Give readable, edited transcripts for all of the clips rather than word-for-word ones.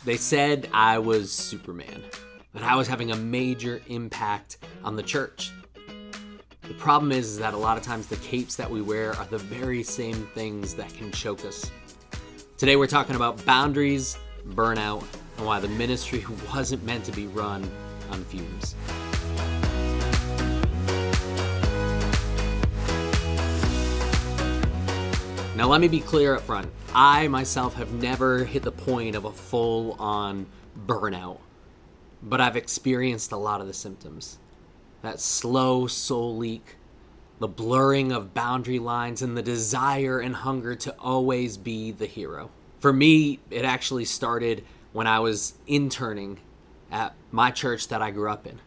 They said I was Superman, that I was having a major impact on the church. The problem is that a lot of times the capes that we wear are the very same things that can choke us. Today we're talking about boundaries, burnout, and why the ministry wasn't meant to be run on fumes. Now let me be clear up front. I myself have never hit the point of a full-on burnout, but I've experienced a lot of the symptoms. That slow soul leak, the blurring of boundary lines, and the desire and hunger to always be the hero. For me, it actually started when I was interning at my church that I grew up in.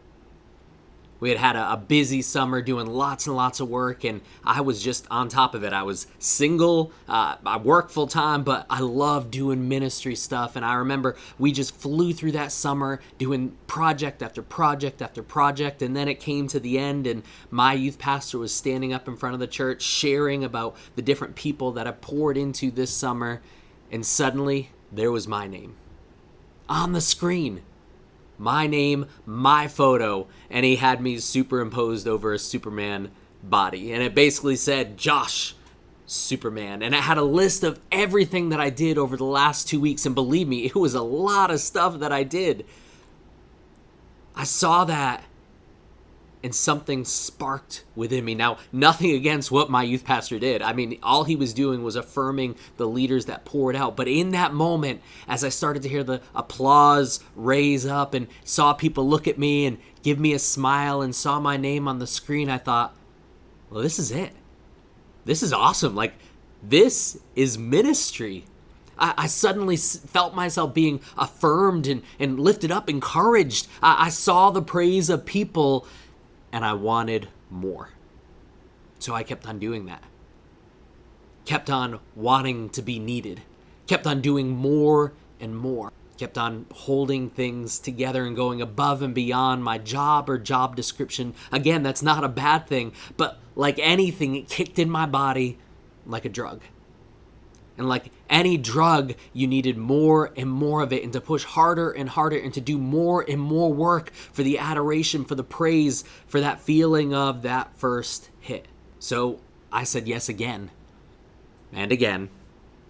We had a busy summer doing lots and lots of work, and I was just on top of it. I was single, I worked full time, but I loved doing ministry stuff. And I remember we just flew through that summer doing project after project after project. And then it came to the end, and my youth pastor was standing up in front of the church sharing about the different people that I poured into this summer. And suddenly there was my name on the screen. My name, my photo, and he had me superimposed over a Superman body. And it basically said, Josh, Superman. And it had a list of everything that I did over the last 2 weeks. And believe me, it was a lot of stuff that I did. I saw that, and something sparked within me. Now, nothing against what my youth pastor did. I mean, all he was doing was affirming the leaders that poured out. But in that moment, as I started to hear the applause raise up and saw people look at me and give me a smile and saw my name on the screen, I thought, well, this is it. This is awesome. Like, this is ministry. I suddenly felt myself being affirmed and lifted up, encouraged. I saw the praise of people, and I wanted more. So I kept on doing that. Kept on wanting to be needed. Kept on doing more and more. Kept on holding things together and going above and beyond my job or job description. Again, that's not a bad thing, but like anything, it kicked in my body like a drug. And like any drug, you needed more and more of it, and to push harder and harder, and to do more and more work for the adoration, for the praise, for that feeling of that first hit. So I said yes again and again.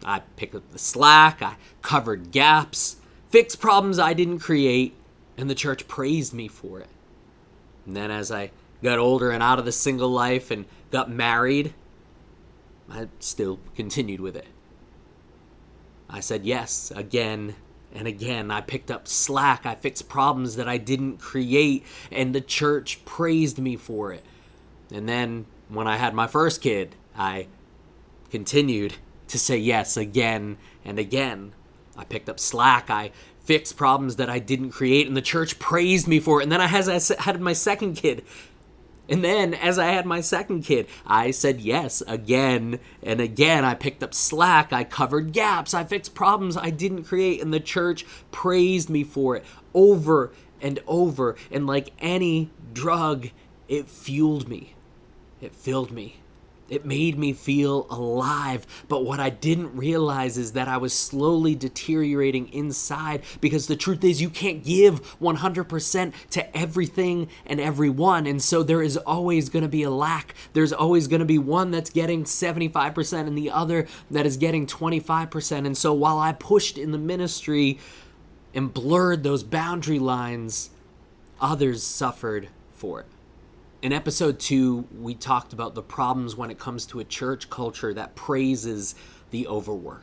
I picked up the slack, I covered gaps, fixed problems I didn't create, and the church praised me for it. And then as I got older and out of the single life and got married, I still continued with it. I said yes again and again. I picked up slack. I fixed problems that I didn't create, and the church praised me for it. And then when I had my first kid, I continued to say yes again and again. I picked up slack. I fixed problems that I didn't create, and the church praised me for it. And then I had my second kid. And then, as I had my second kid, I said yes again and again. I picked up slack, I covered gaps, I fixed problems I didn't create, and the church praised me for it over and over. And like any drug, it fueled me. It filled me. It made me feel alive. But what I didn't realize is that I was slowly deteriorating inside, because the truth is you can't give 100% to everything and everyone. And so there is always going to be a lack. There's always going to be one that's getting 75% and the other that is getting 25%. And so while I pushed in the ministry and blurred those boundary lines, others suffered for it. In episode 2, we talked about the problems when it comes to a church culture that praises the overwork,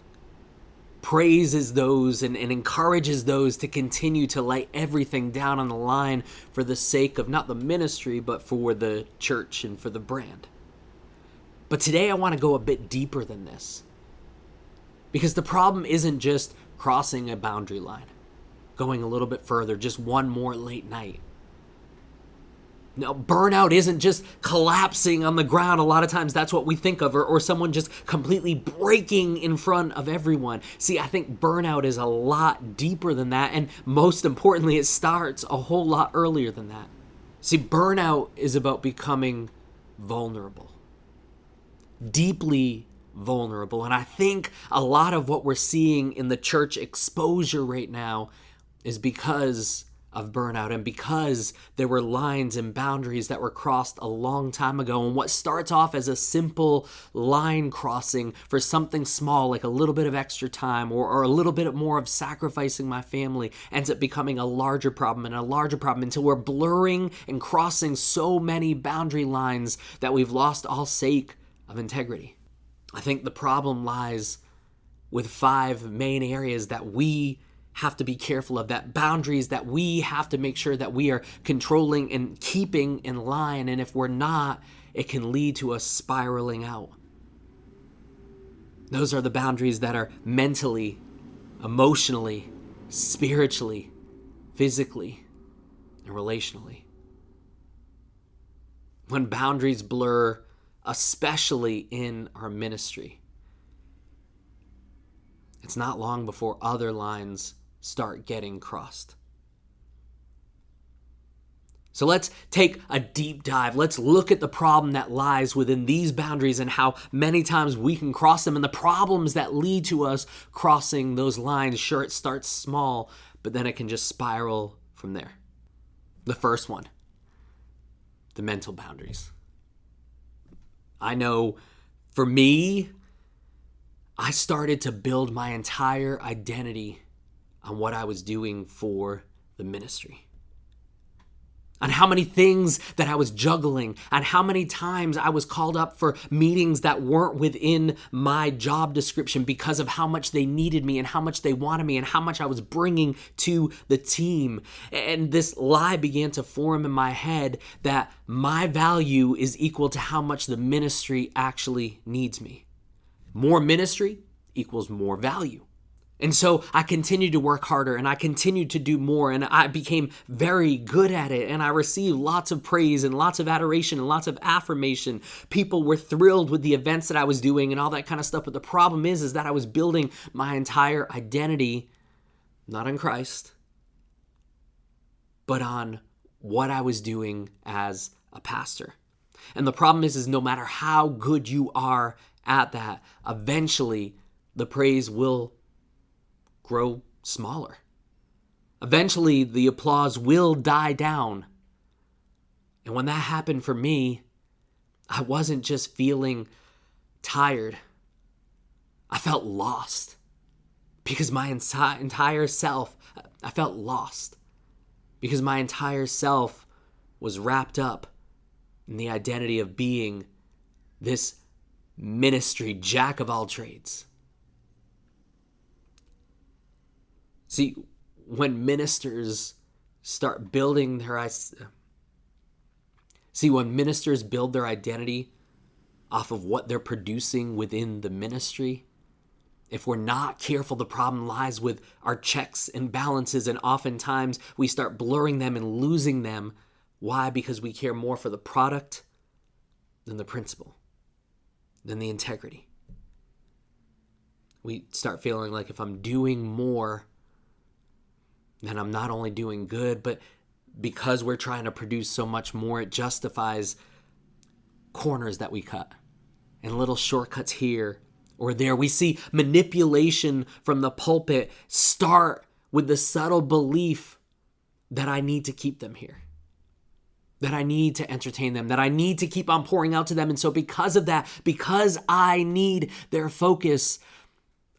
praises those and encourages those to continue to lay everything down on the line for the sake of not the ministry, but for the church and for the brand. But today I want to go a bit deeper than this, because the problem isn't just crossing a boundary line, going a little bit further, just one more late night. No, burnout isn't just collapsing on the ground. A lot of times that's what we think of, or someone just completely breaking in front of everyone. See, I think burnout is a lot deeper than that, and most importantly, it starts a whole lot earlier than that. See, burnout is about becoming vulnerable, deeply vulnerable. And I think a lot of what we're seeing in the church exposure right now is because of burnout and because there were lines and boundaries that were crossed a long time ago. And what starts off as a simple line crossing for something small, like a little bit of extra time or a little bit more of sacrificing my family, ends up becoming a larger problem and a larger problem until we're blurring and crossing so many boundary lines that we've lost all sake of integrity. I think the problem lies with 5 main areas that we have to be careful of, that boundaries that we have to make sure that we are controlling and keeping in line. And if we're not, it can lead to us spiraling out. Those are the boundaries that are mentally, emotionally, spiritually, physically, and relationally. When boundaries blur, especially in our ministry, it's not long before other lines start getting crossed. So let's take a deep dive. Let's look at the problem that lies within these boundaries and how many times we can cross them and the problems that lead to us crossing those lines. Sure, it starts small, but then it can just spiral from there. The first one, the mental boundaries. I know for me, I started to build my entire identity on what I was doing for the ministry, on how many things that I was juggling, on how many times I was called up for meetings that weren't within my job description because of how much they needed me and how much they wanted me and how much I was bringing to the team. And this lie began to form in my head that my value is equal to how much the ministry actually needs me. More ministry equals more value. And so I continued to work harder and I continued to do more and I became very good at it and I received lots of praise and lots of adoration and lots of affirmation. People were thrilled with the events that I was doing and all that kind of stuff. But the problem is that I was building my entire identity, not on Christ, but on what I was doing as a pastor. And the problem is no matter how good you are at that, eventually the praise will grow smaller. Eventually, the applause will die down. And when that happened for me, I wasn't just feeling tired. I felt lost. Because my entire self, I felt lost. Because my entire self was wrapped up in the identity of being this ministry jack of all trades. See, when ministers build their identity off of what they're producing within the ministry, if we're not careful, the problem lies with our checks and balances, and oftentimes we start blurring them and losing them. Why? Because we care more for the product than the principle, than the integrity. We start feeling like if I'm doing more, then I'm not only doing good, but because we're trying to produce so much more, it justifies corners that we cut and little shortcuts here or there. We see manipulation from the pulpit start with the subtle belief that I need to keep them here, that I need to entertain them, that I need to keep on pouring out to them. And so because of that, because I need their focus,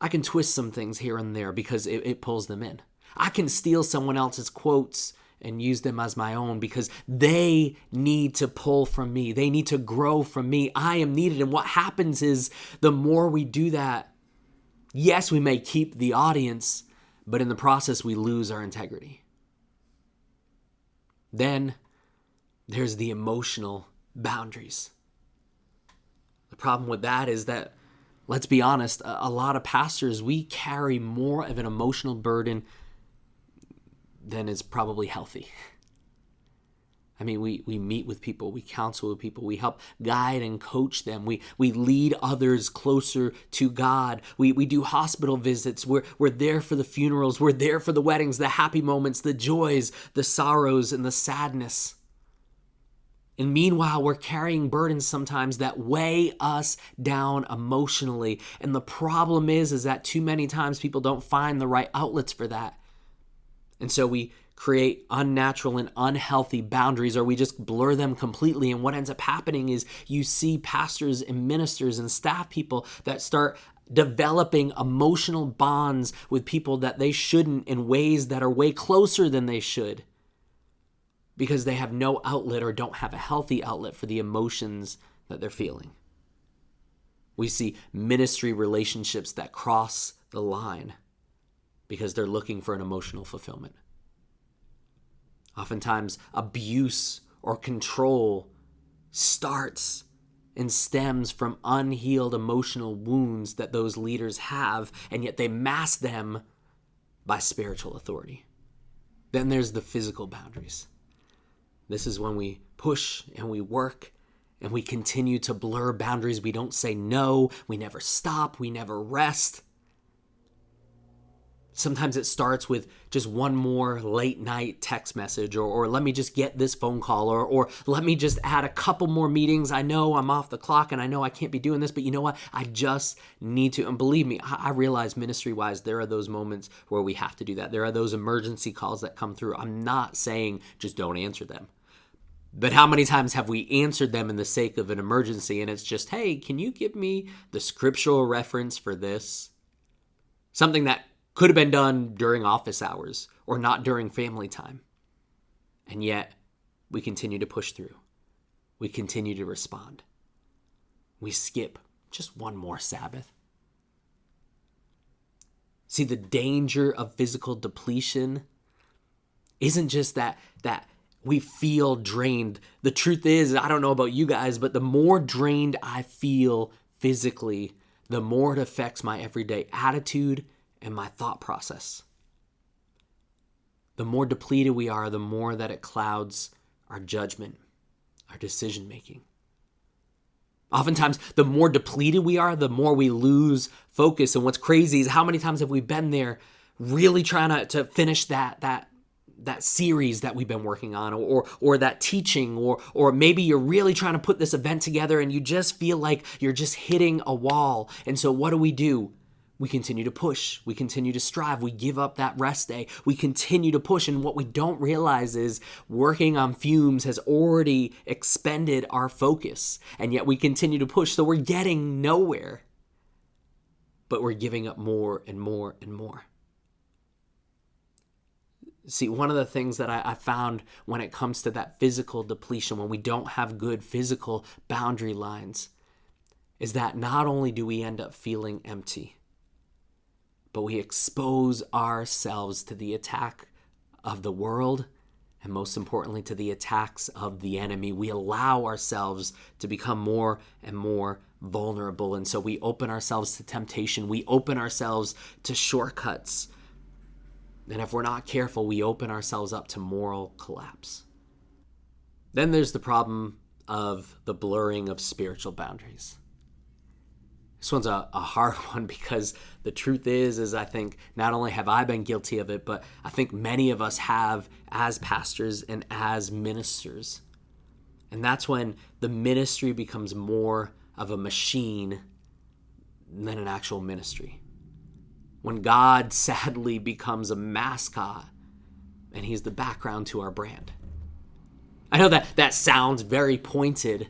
I can twist some things here and there because it pulls them in. I can steal someone else's quotes and use them as my own because they need to pull from me. They need to grow from me. I am needed. And what happens is the more we do that, yes, we may keep the audience, but in the process, we lose our integrity. Then there's the emotional boundaries. The problem with that is that, let's be honest, a lot of pastors, we carry more of an emotional burden than is probably healthy. I mean, we meet with people, we counsel with people, we help guide and coach them, we lead others closer to God, we do hospital visits, we're there for the funerals, we're there for the weddings, the happy moments, the joys, the sorrows, and the sadness. And meanwhile, we're carrying burdens sometimes that weigh us down emotionally. And the problem is that too many times people don't find the right outlets for that. And so we create unnatural and unhealthy boundaries, or we just blur them completely. And what ends up happening is you see pastors and ministers and staff people that start developing emotional bonds with people that they shouldn't in ways that are way closer than they should, because they have no outlet or don't have a healthy outlet for the emotions that they're feeling. We see ministry relationships that cross the line because they're looking for an emotional fulfillment. Oftentimes, abuse or control starts and stems from unhealed emotional wounds that those leaders have, and yet they mask them by spiritual authority. Then there's the physical boundaries. This is when we push and we work and we continue to blur boundaries. We don't say no. We never stop. We never rest. Sometimes it starts with just one more late night text message, or let me just get this phone call, or let me just add a couple more meetings. I know I'm off the clock and I know I can't be doing this, but you know what? I just need to. And believe me, I realize ministry-wise, there are those moments where we have to do that. There are those emergency calls that come through. I'm not saying just don't answer them. But how many times have we answered them in the sake of an emergency and it's just, hey, can you give me the scriptural reference for this? Something that could have been done during office hours or not during family time. And yet, we continue to push through. We continue to respond. We skip just one more Sabbath. See, the danger of physical depletion isn't just that we feel drained. The truth is, I don't know about you guys, but the more drained I feel physically, the more it affects my everyday attitude and my thought process. The more depleted we are, the more that it clouds our judgment, our decision making. Oftentimes, the more depleted we are, the more we lose focus. And what's crazy is how many times have we been there really trying to finish that series that we've been working on, or that teaching, or maybe you're really trying to put this event together and you just feel like you're just hitting a wall. And so what do? We continue to push. We continue to strive. We give up that rest day. We continue to push. And what we don't realize is working on fumes has already expended our focus. And yet we continue to push. So we're getting nowhere. But we're giving up more and more and more. See, one of the things that I found when it comes to that physical depletion, when we don't have good physical boundary lines, is that not only do we end up feeling empty, but we expose ourselves to the attack of the world, and most importantly, to the attacks of the enemy. We allow ourselves to become more and more vulnerable, and so we open ourselves to temptation. We open ourselves to shortcuts. And if we're not careful, we open ourselves up to moral collapse. Then there's the problem of the blurring of spiritual boundaries. This one's a hard one because the truth is I think not only have I been guilty of it, but I think many of us have as pastors and as ministers. And that's when the ministry becomes more of a machine than an actual ministry. When God sadly becomes a mascot and he's the background to our brand. I know that sounds very pointed,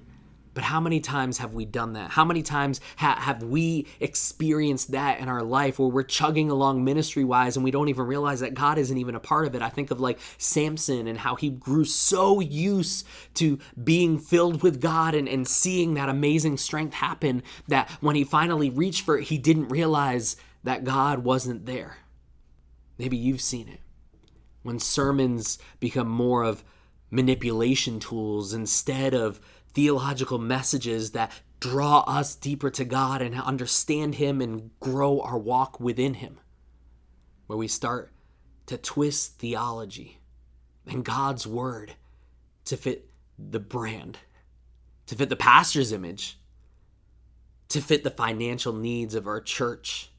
but how many times have we done that? How many times have we experienced that in our life where we're chugging along ministry-wise and we don't even realize that God isn't even a part of it? I think of like Samson and how he grew so used to being filled with God and seeing that amazing strength happen that when he finally reached for it, he didn't realize that God wasn't there. Maybe you've seen it. When sermons become more of manipulation tools instead of theological messages that draw us deeper to God and understand him and grow our walk within him. Where we start to twist theology and God's word to fit the brand, to fit the pastor's image, to fit the financial needs of our church.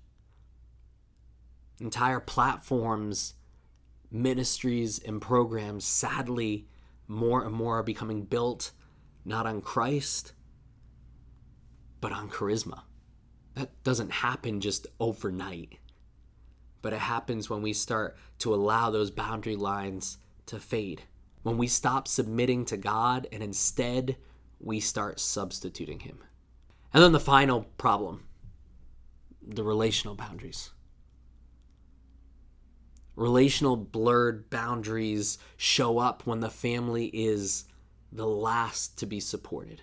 Entire platforms, ministries, and programs, sadly, more and more are becoming built not on Christ, but on charisma. That doesn't happen just overnight, but it happens when we start to allow those boundary lines to fade. When we stop submitting to God and instead we start substituting him. And then the final problem, the relational boundaries. Relational blurred boundaries show up when the family is the last to be supported,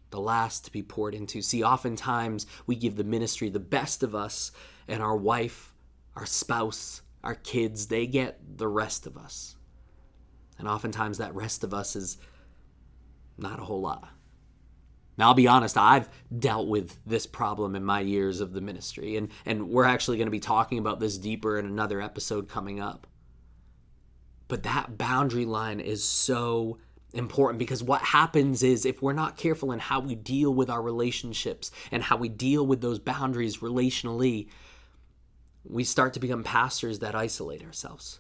the last to be poured into. See, oftentimes we give the ministry the best of us, and our wife, our spouse, our kids, they get the rest of us. And oftentimes that rest of us is not a whole lot. Now, I'll be honest, I've dealt with this problem in my years of the ministry, and we're actually going to be talking about this deeper in another episode coming up. But that boundary line is so important, because what happens is, if we're not careful in how we deal with our relationships and how we deal with those boundaries relationally, we start to become pastors that isolate ourselves.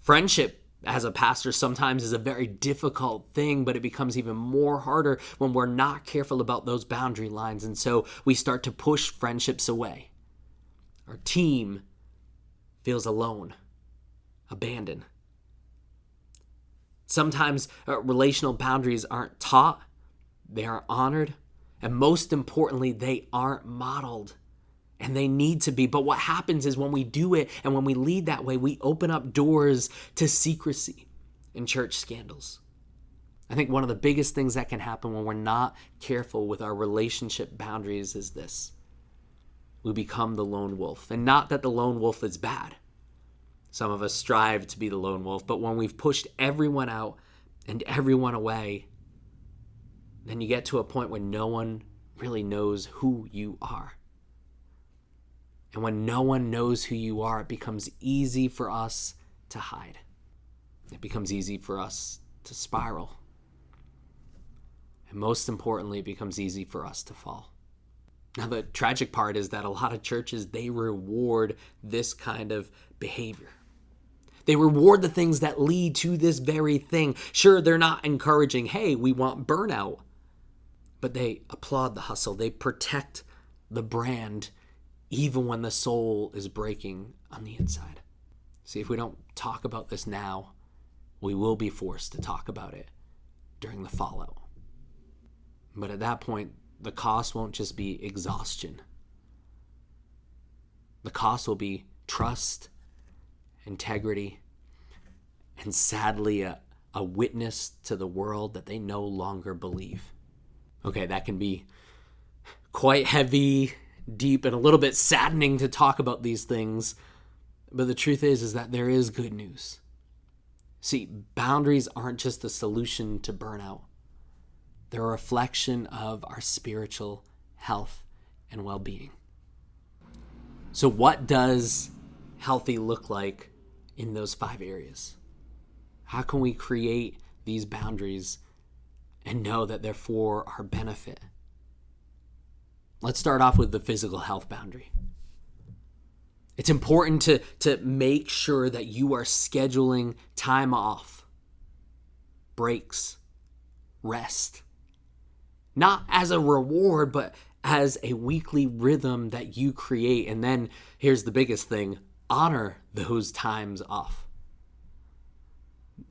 Friendship as a pastor sometimes is a very difficult thing, but it becomes even more harder when we're not careful about those boundary lines. And so we start to push friendships away. Our team feels alone, abandoned. Sometimes relational boundaries aren't taught, they aren't honored, and most importantly, they aren't modeled. And they need to be. But what happens is, when we do it and when we lead that way, we open up doors to secrecy and church scandals. I think one of the biggest things that can happen when we're not careful with our relationship boundaries is this. We become the lone wolf. And not that the lone wolf is bad. Some of us strive to be the lone wolf. But when we've pushed everyone out and everyone away, then you get to a point where no one really knows who you are. And when no one knows who you are, it becomes easy for us to hide. It becomes easy for us to spiral. And most importantly, it becomes easy for us to fall. Now, the tragic part is that a lot of churches, they reward this kind of behavior. They reward the things that lead to this very thing. Sure, they're not encouraging, hey, we want burnout. But they applaud the hustle. They protect the brand, even when the soul is breaking on the inside. See, if we don't talk about this now, we will be forced to talk about it during the fallout. But at that point, the cost won't just be exhaustion. The cost will be trust, integrity, and sadly, a witness to the world that they no longer believe. Okay, that can be quite heavy, deep, and a little bit saddening to talk about these things. But the truth is that there is good news. See, boundaries aren't just a solution to burnout. They're a reflection of our spiritual health and well-being. So what does healthy look like in those 5 areas? How can we create these boundaries and know that they're for our benefit? Let's start off with the physical health boundary. It's important to make sure that you are scheduling time off, breaks, rest. Not as a reward, but as a weekly rhythm that you create. And then here's the biggest thing: honor those times off.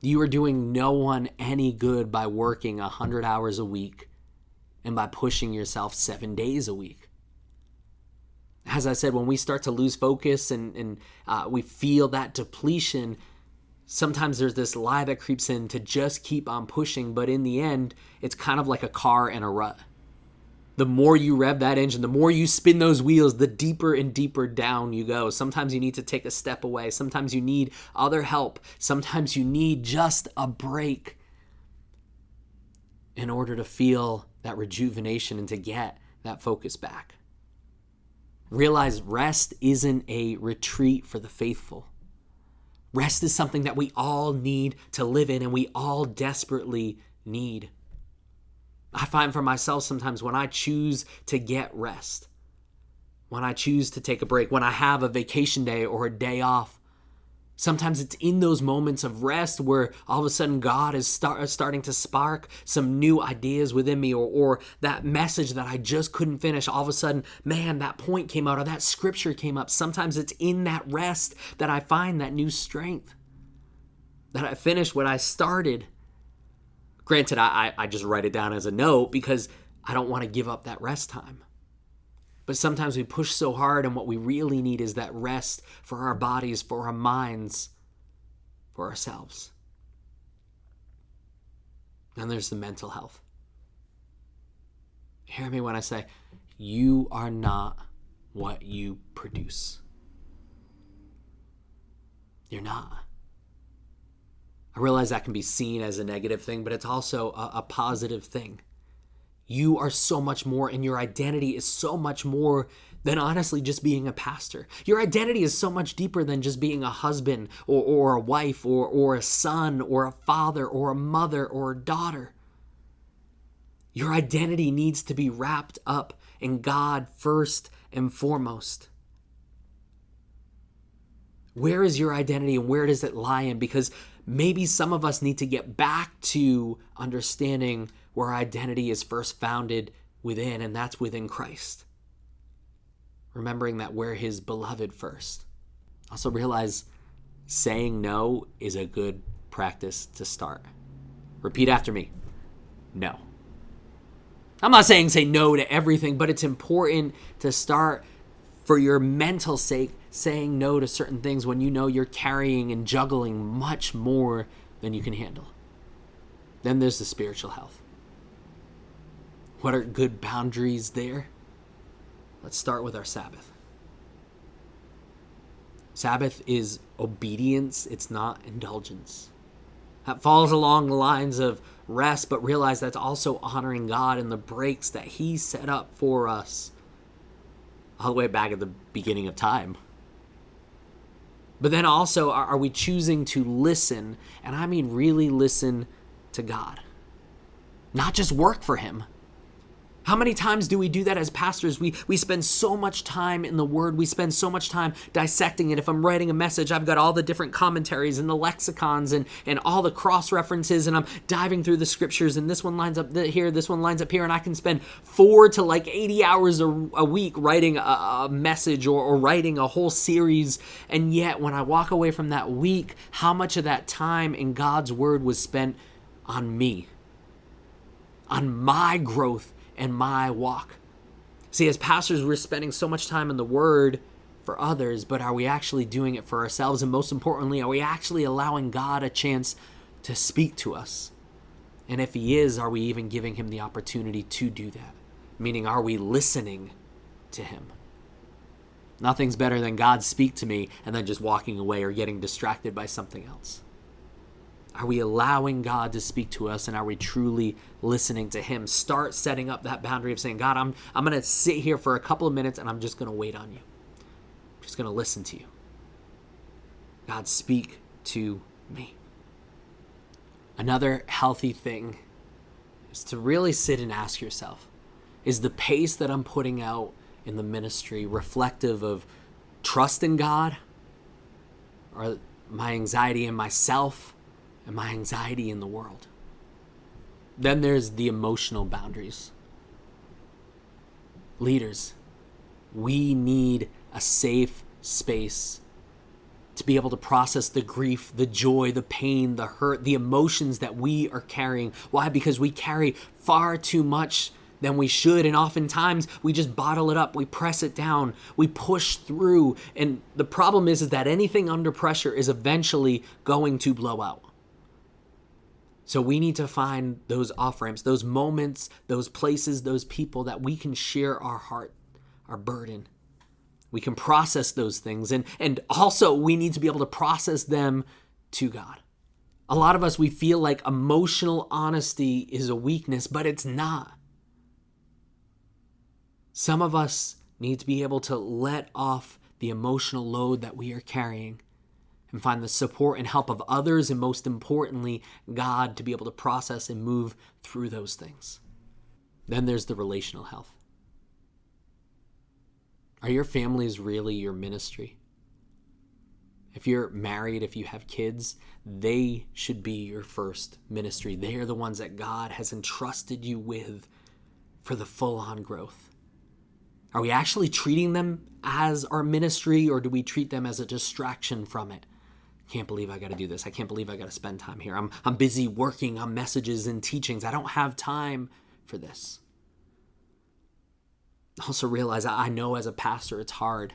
You are doing no one any good by working 100 hours a week and by pushing yourself 7 days a week. As I said, when we start to lose focus and we feel that depletion, sometimes there's this lie that creeps in to just keep on pushing, but in the end, it's kind of like a car in a rut. The more you rev that engine, the more you spin those wheels, the deeper and deeper down you go. Sometimes you need to take a step away. Sometimes you need other help. Sometimes you need just a break in order to feel that rejuvenation and to get that focus back. Realize rest isn't a retreat for the faithful. Rest is something that we all need to live in and we all desperately need. I find for myself sometimes when I choose to get rest, when I choose to take a break, when I have a vacation day or a day off, Sometimes it's in those moments of rest where all of a sudden God is starting to spark some new ideas within me, or that message that I just couldn't finish. All of a sudden, man, that point came out or that scripture came up. Sometimes it's in that rest that I find that new strength, that I finish what I started. Granted, I just write it down as a note because I don't want to give up that rest time. But sometimes we push so hard, and what we really need is that rest for our bodies, for our minds, for ourselves. And there's the mental health. Hear me when I say, you are not what you produce. You're not. I realize that can be seen as a negative thing, but it's also a positive thing. You are so much more, and your identity is so much more than honestly just being a pastor. Your identity is so much deeper than just being a husband or a wife or a son or a father or a mother or a daughter. Your identity needs to be wrapped up in God first and foremost. Where is your identity and where does it lie in? Because maybe some of us need to get back to understanding where our identity is first founded within, and that's within Christ. Remembering that we're his beloved first. Also realize saying no is a good practice to start. Repeat after me. No. I'm not saying say no to everything, but it's important to start for your mental sake saying no to certain things when you know you're carrying and juggling much more than you can handle. Then there's the spiritual health. What are good boundaries there? Let's start with our Sabbath. Sabbath is obedience, it's not indulgence. That falls along the lines of rest, but realize that's also honoring God and the breaks that he set up for us all the way back at the beginning of time. But then also, are we choosing to listen, and I mean really listen to God? Not just work for him. How many times do we do that as pastors? We spend so much time in the Word. We spend so much time dissecting it. If I'm writing a message, I've got all the different commentaries and the lexicons and all the cross-references, and I'm diving through the scriptures, and this one lines up here, this one lines up here, and I can spend 4 to 80 hours a week writing a message or writing a whole series. And yet, when I walk away from that week, how much of that time in God's Word was spent on me, on my growth, and my walk? See, as pastors, we're spending so much time in the Word for others, but are we actually doing it for ourselves? And most importantly, are we actually allowing God a chance to speak to us? And if he is, are we even giving him the opportunity to do that? Meaning, are we listening to him? Nothing's better than God speak to me and then just walking away or getting distracted by something else. Are we allowing God to speak to us, and are we truly listening to him? Start setting up that boundary of saying, God, I'm going to sit here for a couple of minutes and I'm just going to wait on you. I'm just going to listen to you. God, speak to me. Another healthy thing is to really sit and ask yourself, is the pace that I'm putting out in the ministry reflective of trust in God, or my anxiety in myself, and my anxiety in the world? Then there's the emotional boundaries. Leaders, we need a safe space to be able to process the grief, the joy, the pain, the hurt, the emotions that we are carrying. Why? Because we carry far too much than we should, and oftentimes we just bottle it up, we press it down, we push through, and the problem is that anything under pressure is eventually going to blow out. So we need to find those off-ramps, those moments, those places, those people that we can share our heart, our burden. We can process those things. And also we need to be able to process them to God. A lot of us, we feel like emotional honesty is a weakness, but it's not. Some of us need to be able to let off the emotional load that we are carrying and find the support and help of others, and most importantly, God, to be able to process and move through those things. Then there's the relational health. Are your families really your ministry? If you're married, if you have kids, they should be your first ministry. They are the ones that God has entrusted you with for the full-on growth. Are we actually treating them as our ministry, or do we treat them as a distraction from it? Can't believe I got to do this. I can't believe I got to spend time here. I'm busy working on messages and teachings. I don't have time for this. Also realize, I know as a pastor it's hard,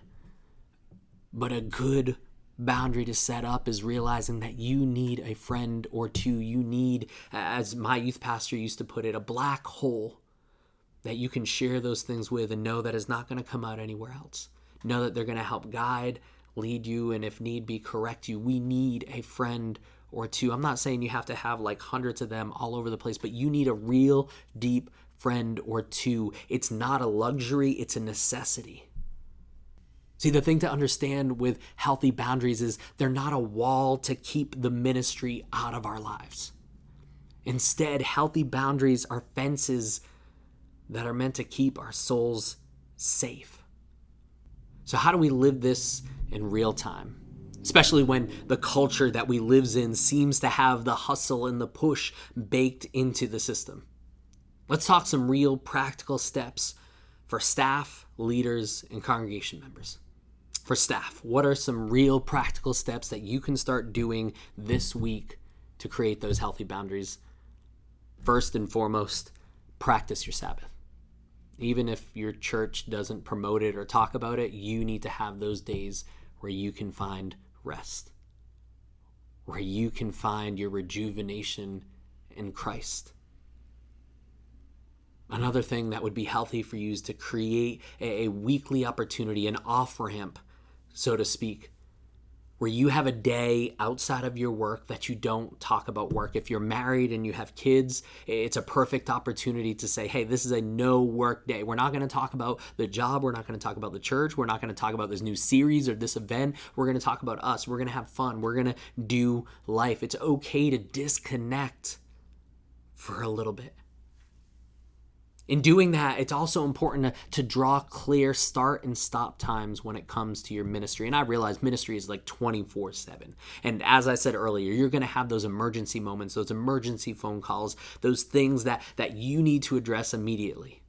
but a good boundary to set up is realizing that you need a friend or two. You need, as my youth pastor used to put it, a black hole that you can share those things with and know that is not going to come out anywhere else. Know that they're going to help guide, lead you, and if need be, correct you. We need a friend or two. I'm not saying you have to have like hundreds of them all over the place, but you need a real deep friend or two. It's not a luxury, it's a necessity. See, the thing to understand with healthy boundaries is they're not a wall to keep the ministry out of our lives. Instead, healthy boundaries are fences that are meant to keep our souls safe. So how do we live this in real time? Especially when the culture that we live in seems to have the hustle and the push baked into the system. Let's talk some real practical steps for staff, leaders, and congregation members. For staff, what are some real practical steps that you can start doing this week to create those healthy boundaries? First and foremost, practice your Sabbath. Even if your church doesn't promote it or talk about it, you need to have those days where you can find rest, where you can find your rejuvenation in Christ. Another thing that would be healthy for you is to create a weekly opportunity, an off-ramp, so to speak, where you have a day outside of your work that you don't talk about work. If you're married and you have kids, it's a perfect opportunity to say, hey, this is a no work day. We're not going to talk about the job. We're not going to talk about the church. We're not going to talk about this new series or this event. We're going to talk about us. We're going to have fun. We're going to do life. It's okay to disconnect for a little bit. In doing that, it's also important to draw clear start and stop times when it comes to your ministry. And I realize ministry is like 24/7. And as I said earlier, you're going to have those emergency moments, those emergency phone calls, those things that you need to address immediately.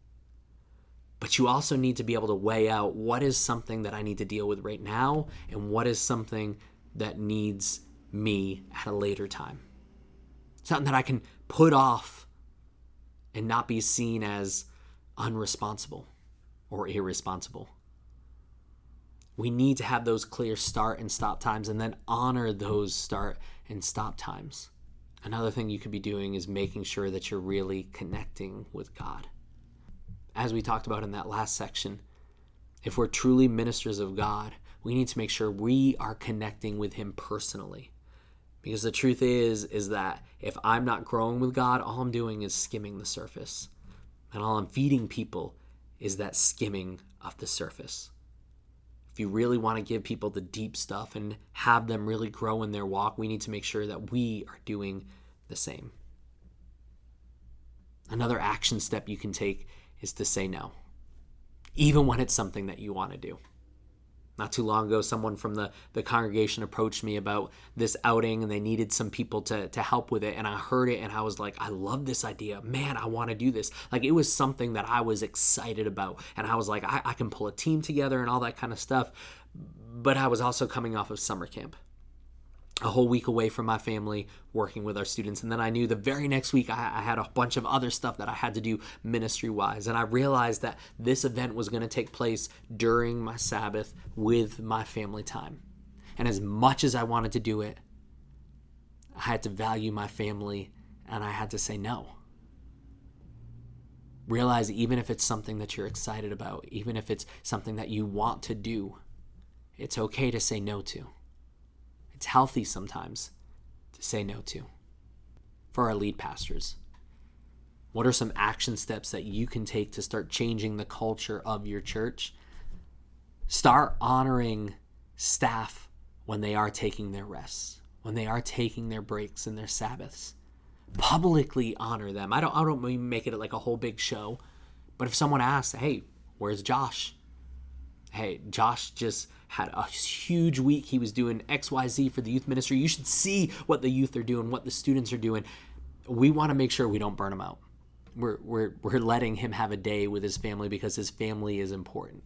But you also need to be able to weigh out what is something that I need to deal with right now and what is something that needs me at a later time. Something that I can put off and not be seen as unresponsible or irresponsible. We need to have those clear start and stop times and then honor those start and stop times. Another thing you could be doing is making sure that you're really connecting with God. As we talked about in that last section, if we're truly ministers of God, we need to make sure we are connecting with Him personally. Because the truth is that if I'm not growing with God, all I'm doing is skimming the surface. And all I'm feeding people is that skimming of the surface. If you really want to give people the deep stuff and have them really grow in their walk, we need to make sure that we are doing the same. Another action step you can take is to say no, even when it's something that you want to do. Not too long ago, someone from the congregation approached me about this outing and they needed some people to help with it. And I heard it and I was like, I love this idea. Man, I want to do this. Like, it was something that I was excited about. And I was like, I can pull a team together and all that kind of stuff. But I was also coming off of summer camp, a whole week away from my family, working with our students. And then I knew the very next week I had a bunch of other stuff that I had to do ministry-wise. And I realized that this event was going to take place during my Sabbath with my family time. And as much as I wanted to do it, I had to value my family and I had to say no. Realize even if it's something that you're excited about, even if it's something that you want to do, it's okay to say no to. It's healthy sometimes to say no to. For our lead pastors, what are some action steps that you can take to start changing the culture of your church? Start honoring staff when they are taking their rests, when they are taking their breaks and their Sabbaths. Publicly honor them. I don't mean make it like a whole big show, but if someone asks, hey, where's Josh? Hey, Josh just had a huge week. He was doing XYZ for the youth ministry. You should see what the youth are doing, what the students are doing. We want to make sure we don't burn him out. We're letting him have a day with his family because his family is important.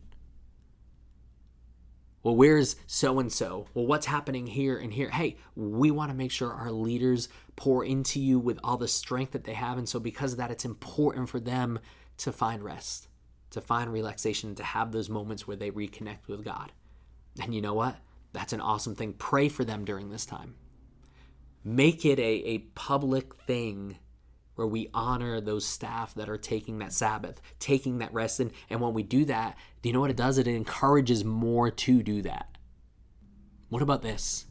Well, where's so-and-so? Well, what's happening here and here? Hey, we want to make sure our leaders pour into you with all the strength that they have. And so because of that, it's important for them to find rest, to find relaxation, to have those moments where they reconnect with God. And you know what? That's an awesome thing. Pray for them during this time. Make it a public thing where we honor those staff that are taking that Sabbath, taking that rest. And when we do that, do you know what it does? It encourages more to do that. What about this?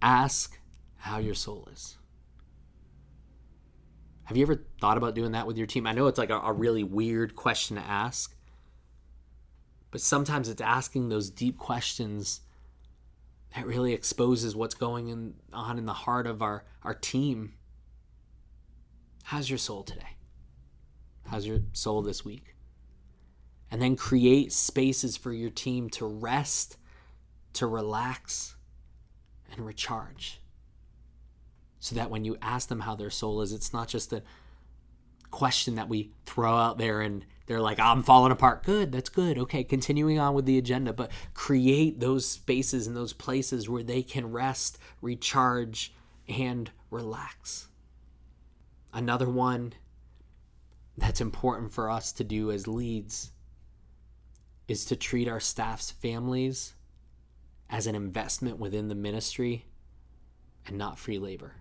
Ask how your soul is. Have you ever thought about doing that with your team? I know it's like a really weird question to ask, but sometimes it's asking those deep questions that really exposes what's going on in the heart of our team. How's your soul today? How's your soul this week? And then create spaces for your team to rest, to relax, and recharge. So that when you ask them how their soul is, it's not just a question that we throw out there and they're like, I'm falling apart. Good, that's good. Okay, continuing on with the agenda. But create those spaces and those places where they can rest, recharge, and relax. Another one that's important for us to do as leads is to treat our staff's families as an investment within the ministry and not free labor.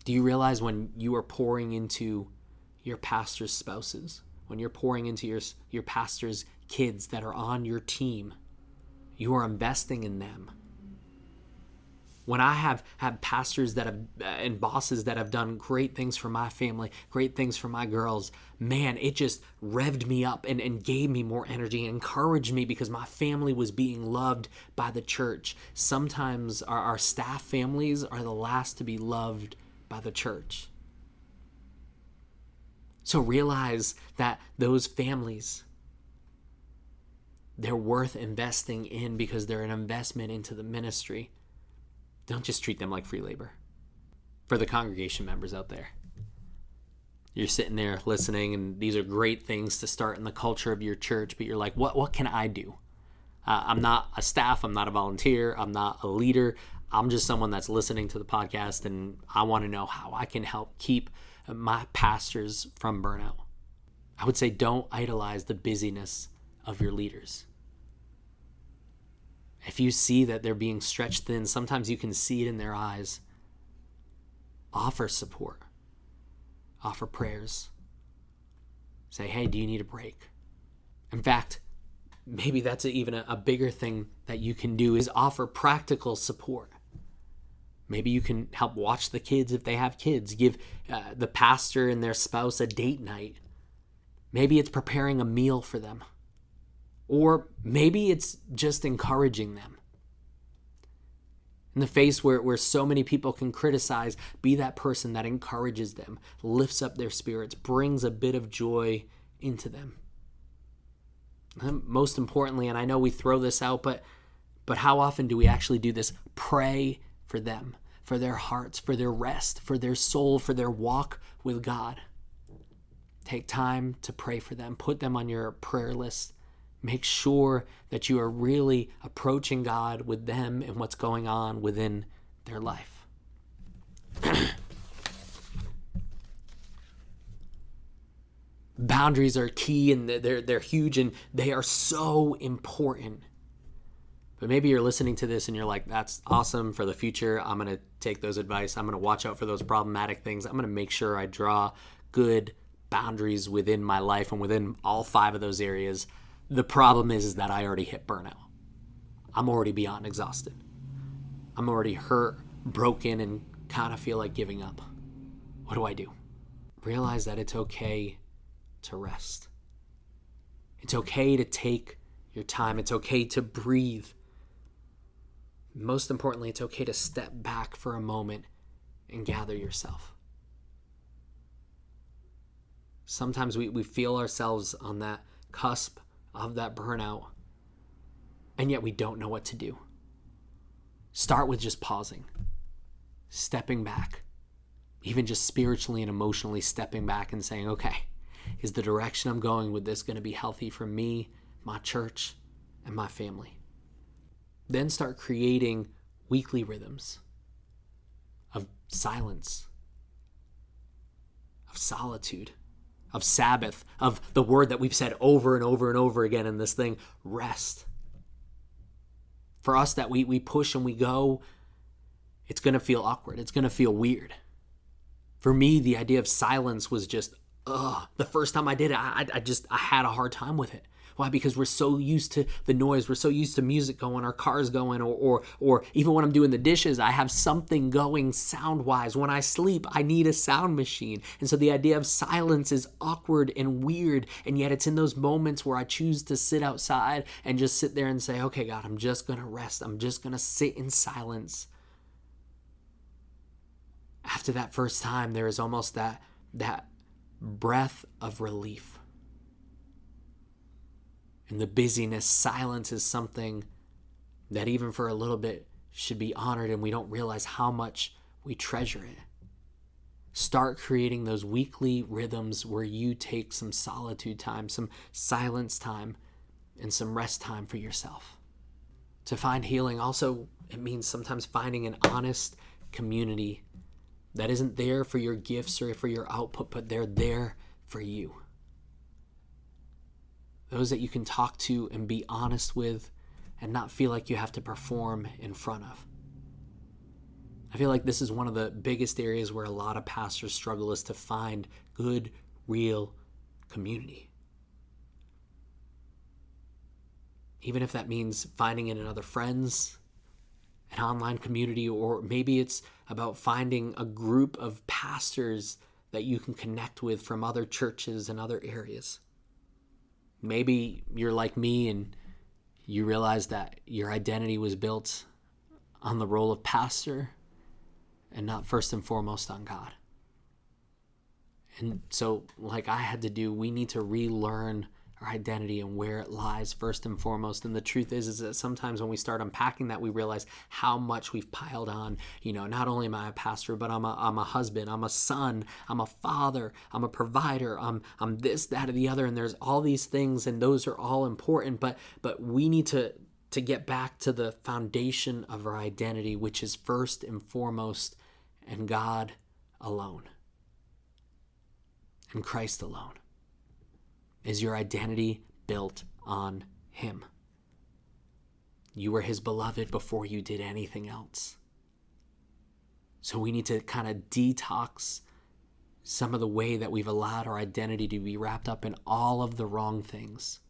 Do you realize when you are pouring into your pastor's spouses, when you're pouring into your pastor's kids that are on your team, you are investing in them? When I have pastors that have and bosses that have done great things for my family, great things for my girls, man, it just revved me up and gave me more energy, encouraged me because my family was being loved by the church. Sometimes our staff families are the last to be loved by the church. So realize that those families, they're worth investing in because they're an investment into the ministry. Don't just treat them like free labor. For the congregation members out there, you're sitting there listening, and these are great things to start in the culture of your church, but you're like, what can I do? I'm not a staff. I'm not a volunteer. I'm not a leader. I'm just someone that's listening to the podcast, and I want to know how I can help keep my pastors from burnout. I would say don't idolize the busyness of your leaders. If you see that they're being stretched thin, sometimes you can see it in their eyes. Offer support. Offer prayers. Say, hey, do you need a break? In fact, maybe that's even a bigger thing that you can do is offer practical support. Maybe you can help watch the kids if they have kids. Give the pastor and their spouse a date night. Maybe it's preparing a meal for them. Or maybe it's just encouraging them. In the face where so many people can criticize, be that person that encourages them, lifts up their spirits, brings a bit of joy into them. And most importantly, and I know we throw this out, but how often do we actually do this? Pray for them, for their hearts, for their rest, for their soul, for their walk with God. Take time to pray for them. Put them on your prayer list. Make sure that you are really approaching God with them and what's going on within their life. Boundaries are key, and they're huge, and they are so important. But maybe you're listening to this and you're like, that's awesome for the future. I'm going to take those advice. I'm going to watch out for those problematic things. I'm going to make sure I draw good boundaries within my life and within all 5 of those areas. The problem is that I already hit burnout. I'm already beyond exhausted. I'm already hurt, broken, and kind of feel like giving up. What do? Realize that it's okay to rest. It's okay to take your time. It's okay to breathe. Most importantly, it's okay to step back for a moment and gather yourself. Sometimes we feel ourselves on that cusp of that burnout, and yet we don't know what to do. Start with just pausing, stepping back, even just spiritually and emotionally stepping back and saying, okay, is the direction I'm going with this going to be healthy for me, my church, and my family? Then start creating weekly rhythms of silence, of solitude, of Sabbath, of the word that we've said over and over and over again in this thing, rest. For us that we push and we go, it's going to feel awkward. It's going to feel weird. For me, the idea of silence was just, the first time I did it, I had a hard time with it. Why? Because we're so used to the noise. We're so used to music going, our cars going, or even when I'm doing the dishes, I have something going sound-wise. When I sleep, I need a sound machine. And so the idea of silence is awkward and weird, and yet it's in those moments where I choose to sit outside and just sit there and say, okay, God, I'm just going to rest. I'm just going to sit in silence. After that first time, there is almost that breath of relief. In the busyness, silence is something that even for a little bit should be honored, and we don't realize how much we treasure it. Start creating those weekly rhythms where you take some solitude time, some silence time, and some rest time for yourself. To find healing also, it means sometimes finding an honest community that isn't there for your gifts or for your output, but they're there for you. Those that you can talk to and be honest with and not feel like you have to perform in front of. I feel like this is one of the biggest areas where a lot of pastors struggle, is to find good, real community. Even if that means finding it in other friends, an online community, or maybe it's about finding a group of pastors that you can connect with from other churches and other areas. Maybe you're like me and you realize that your identity was built on the role of pastor and not first and foremost on God. And so, like I had to do, we need to relearn our identity and where it lies first and foremost. And the truth is that sometimes when we start unpacking that, we realize how much we've piled on. Not only am I a pastor, but I'm a husband, I'm a son, I'm a father, I'm a provider, I'm this, that, or the other. And there's all these things, and those are all important. But we need to get back to the foundation of our identity, which is first and foremost in God alone, in Christ alone. Is your identity built on Him? You were His beloved before you did anything else. So we need to kind of detox some of the way that we've allowed our identity to be wrapped up in all of the wrong things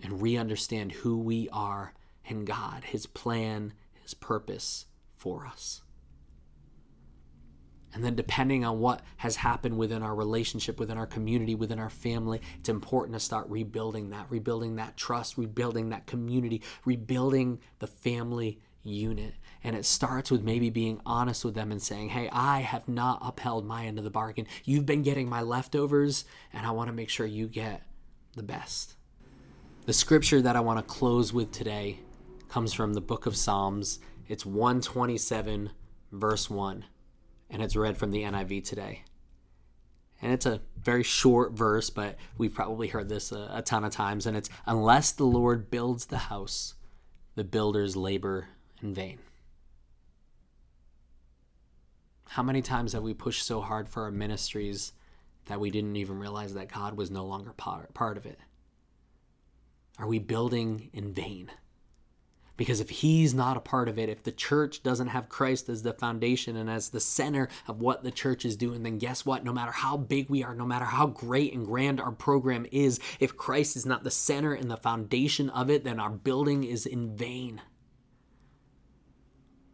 and re-understand who we are in God, His plan, His purpose for us. And then depending on what has happened within our relationship, within our community, within our family, it's important to start rebuilding that trust, rebuilding that community, rebuilding the family unit. And it starts with maybe being honest with them and saying, hey, I have not upheld my end of the bargain. You've been getting my leftovers, and I want to make sure you get the best. The scripture that I want to close with today comes from the book of Psalms. It's 127, verse 1. And it's read from the NIV today. And it's a very short verse, but we've probably heard this a ton of times. And it's, unless the Lord builds the house, the builders labor in vain. How many times have we pushed so hard for our ministries that we didn't even realize that God was no longer part of it? Are we building in vain? Because if He's not a part of it, if the church doesn't have Christ as the foundation and as the center of what the church is doing, then guess what? No matter how big we are, no matter how great and grand our program is, if Christ is not the center and the foundation of it, then our building is in vain.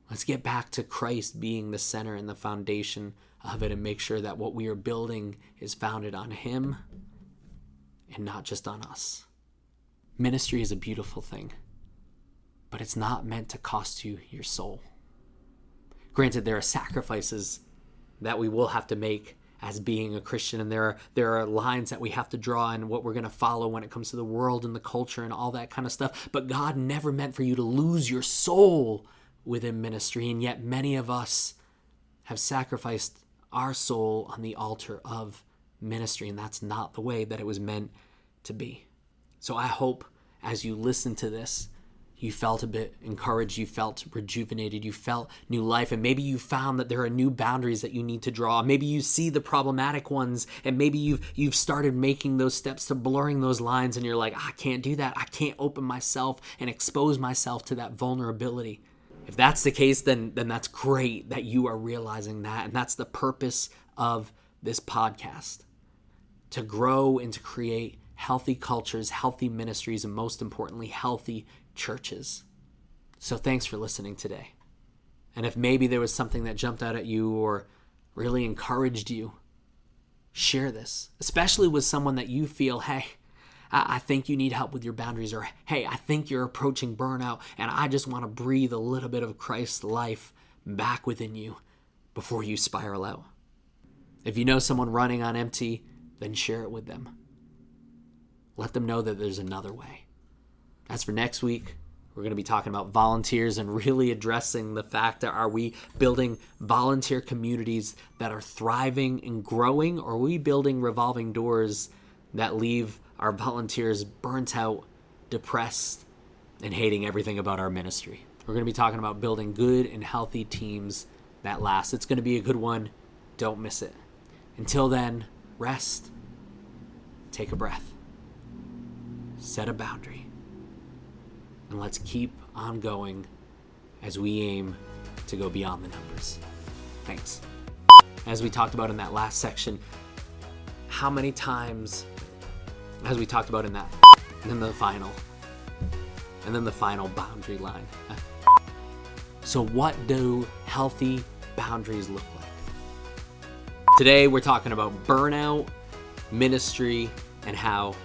Let's get back to Christ being the center and the foundation of it and make sure that what we are building is founded on Him and not just on us. Ministry is a beautiful thing, but it's not meant to cost you your soul. Granted, there are sacrifices that we will have to make as being a Christian, and there are lines that we have to draw and what we're going to follow when it comes to the world and the culture and all that kind of stuff. But God never meant for you to lose your soul within ministry, and yet many of us have sacrificed our soul on the altar of ministry, and that's not the way that it was meant to be. So I hope as you listen to this, you felt a bit encouraged, you felt rejuvenated, you felt new life, and maybe you found that there are new boundaries that you need to draw. Maybe you see the problematic ones, and maybe you've started making those steps to blurring those lines, and you're like, I can't do that. I can't open myself and expose myself to that vulnerability. If that's the case, then that's great that you are realizing that, and that's the purpose of this podcast, to grow and to create healthy cultures, healthy ministries, and most importantly, healthy churches. So thanks for listening today. And if maybe there was something that jumped out at you or really encouraged you, share this, especially with someone that you feel, hey, I think you need help with your boundaries, or hey, I think you're approaching burnout and I just want to breathe a little bit of Christ's life back within you before you spiral out. If you know someone running on empty, then share it with them. Let them know that there's another way. As for next week, we're going to be talking about volunteers and really addressing the fact that are we building volunteer communities that are thriving and growing, or are we building revolving doors that leave our volunteers burnt out, depressed, and hating everything about our ministry? We're going to be talking about building good and healthy teams that last. It's going to be a good one. Don't miss it. Until then, rest, take a breath, set a boundary, and let's keep on going as we aim to go beyond the numbers. Thanks. As we talked about in that last section, how many times, as we talked about in that, and then the final boundary line. So what do healthy boundaries look like? Today we're talking about burnout, ministry, and how